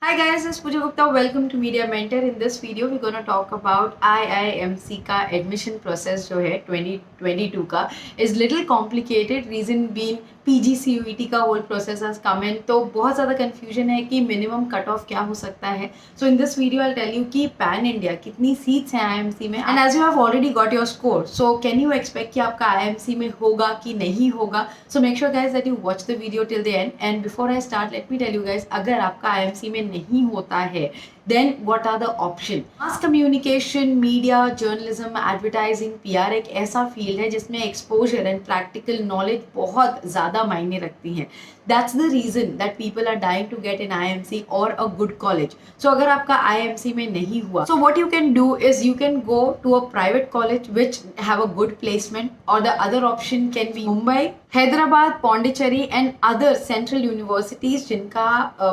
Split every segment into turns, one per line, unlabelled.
Hi guys, this is Pooja Gupta. Welcome to Media Mentor. In this video, we're going to talk about IIMC का admission process जो है 2022 का is little complicated. Reason being PGCUET का whole process has come in. तो बहुत ज़्यादा confusion है कि minimum cut off क्या हो सकता है. So in this video, I'll tell you कि Pan India कितनी seats हैं IIMC में. And as you have already got your score, so can you expect कि आपका IIMC में होगा कि नहीं होगा? So make sure guys that you watch the video till the end. And before I start, let me tell you guys, अगर आपका IIMC में नहीं होता है then what are the option? Mass communication, media, journalism, advertising, PR एक ऐसा field है जिसमें exposure and practical knowledge बहुत ज़्यादा मायने रखती हैं. That's the reason that people are dying to get an IIMC or a good college. So अगर आपका IIMC में नहीं हुआ, so what you can do is you can go to a private college which have a good placement, or the other option can be Mumbai, Hyderabad, Pondicherry and other central universities जिनका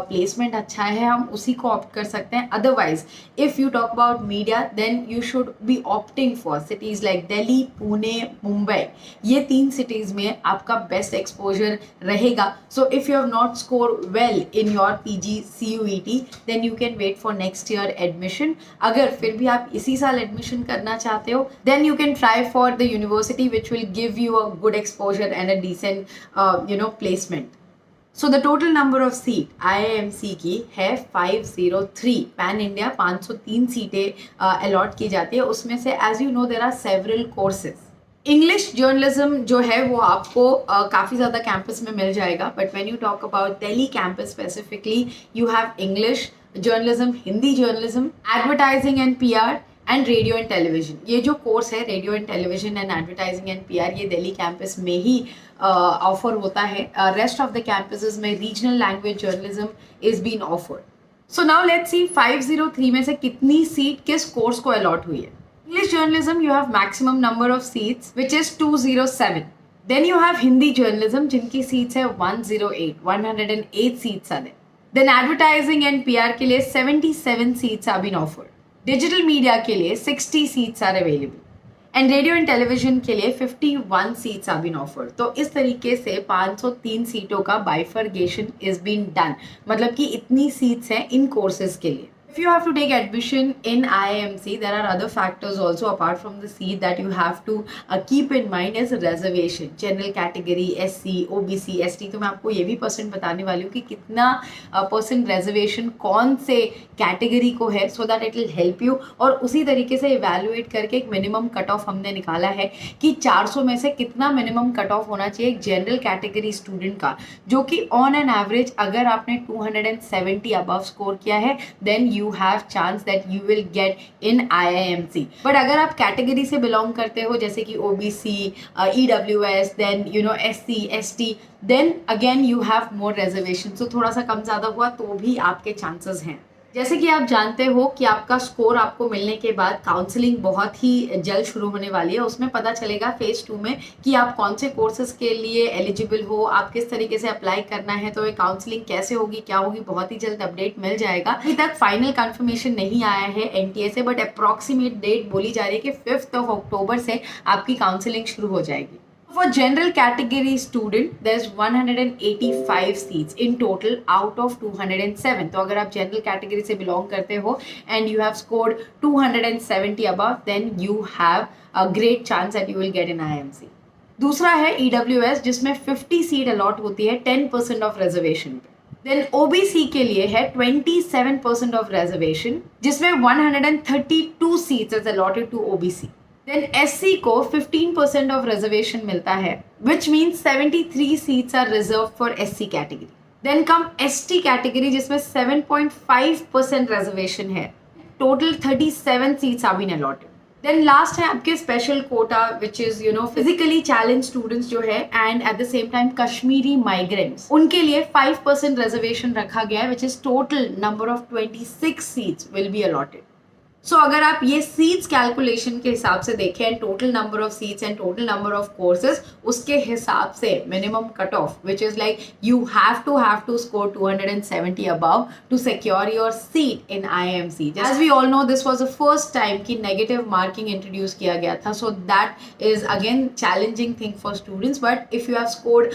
placement अच्छा है हम उसी को opt कर सकते हैं. Otherwise if you talk about media then you should be opting for cities like Delhi, Pune, Mumbai. ये 3 सिटीज में आपका बेस्ट एक्सपोजर रहेगा. So if you have not score well in your PGCUET then you can wait for next year admission. अगर फिर भी आप इसी साल एडमिशन करना चाहते हो then you can try for the university which will give you a good exposure and a decent placement. So the total number of seat IIMC की है 503. पैन इंडिया 503 सीटें अलॉट की जाती है. उसमें से as you know there are several courses. English journalism जो है वो आपको काफ़ी ज़्यादा कैंपस में मिल जाएगा. But when you talk about Delhi campus specifically you have English journalism, Hindi journalism, advertising and PR and radio and television. ये जो कोर्स है radio and television and advertising and PR ये दिल्ली कैंपस में ही ऑफर होता है. रेस्ट ऑफ द कैंपसेस में regional language journalism is been offered. So now let's see 503 में से कितनी सीट किस कोर्स को अलॉट हुई है. English journalism you have maximum number of seats which is 207. Then you have Hindi journalism जिनकी seats है 108 seats are there. Then advertising and PR के लिए 77 seats are been offered. Digital media के लिए 60 seats are available and radio and television के लिए 51 seats are been offered. तो इस तरीके से 503 सीटों का बाइफर्गेशन इज बीन डन. मतलब कि इतनी सीट्स हैं इन कोर्सेज के लिए. If you have to take admission in IIMC, there are other factors also apart from the seat that you have to keep in mind as reservation. General category, SC, OBC, ST. तो मैं आपको ये भी percent बताने वाली हूँ कि कितना परसेंट reservation कौन से कैटेगरी को है so that it will help you. और उसी तरीके से evaluate करके एक मिनिमम कट ऑफ हमने निकाला है कि 400 में से कितना मिनिमम कट ऑफ होना चाहिए एक जनरल कैटेगरी स्टूडेंट का, जो कि ऑन एन एवरेज अगर आपने 270 अबव स्कोर किया है then you have chance that you will get in IIMC. But अगर आप कैटेगरी से बिलोंग करते हो जैसे कि OBC, EWS, then SC, ST, then again you have more reservation. So थोड़ा सा कम ज़्यादा हुआ तो भी आपके चांसेस हैं. जैसे कि आप जानते हो कि आपका स्कोर आपको मिलने के बाद काउंसलिंग बहुत ही जल्द शुरू होने वाली है. उसमें पता चलेगा फेज 2 में कि आप कौन से कोर्सेज के लिए एलिजिबल हो, आप किस तरीके से अप्लाई करना है. तो ये काउंसलिंग कैसे होगी, क्या होगी, बहुत ही जल्द अपडेट मिल जाएगा. अभी तक फाइनल कंफर्मेशन नहीं आया है NTA से, बट अप्रॉक्सीमेट डेट बोली जा रही है कि 5 अक्टूबर से आपकी काउंसलिंग शुरू हो जाएगी. For general category student, there's 185 seats in total out of 207. तो अगर आप general category से belong करते हो and you have scored 270 above, then you have a great chance that you will get an IIMC. दूसरा है EWS जिसमें 50 seat allot होती है 10% ऑफ रिजर्वेशन पे. देन OBC के लिए है 27% ऑफ रिजर्वेशन जिसमें 132 seats is allotted to OBC. Then SC को 15% ऑफ रिजर्वेशन मिलता है which means 73 seats are reserve for SC category. Then come ST category जिसमें 7.5% रिजर्वेशन है. Total 37 seats are been allotted. Then last है आपके special quota which is physically challenge students जो है and at the same time Kashmiri migrants, उनके लिए 5% reservation रखा गया है which is total number of 26 seats will be allotted. So अगर आप ये सीट्स कैलकुलेशन के हिसाब से देखें and total number of seats and total number of courses, उसके हिसाब से minimum cut off which is like you have to score 270 above to secure your seat in IIMC. As we all know this was the first time कि negative marking introduce किया गया था, so that is again challenging thing for students. But if you have scored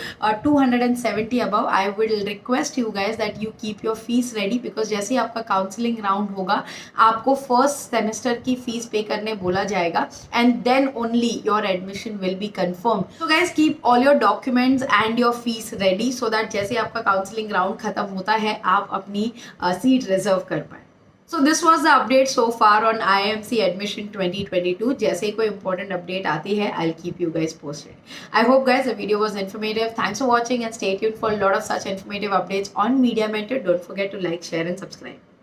270 above, I will request you guys that you keep your fees ready, because जैसे ही आपका counselling round होगा आपको first semester की fees पे करने बोला जाएगा and then only your admission will be confirm. So guys keep all your documents and your fees ready so that जैसे आपका काउंसलिंग राउंड खत्म होता है आप अपनी सीट रिजर्व कर पाए. So this was the update so far on IIMC admission 2022. जैसे कोई important update आती है, I'll keep you guys posted. I hope guys the video was informative. Thanks for watching and stay tuned for a lot of such informative updates on Media Mentor. Don't forget to like, share and subscribe.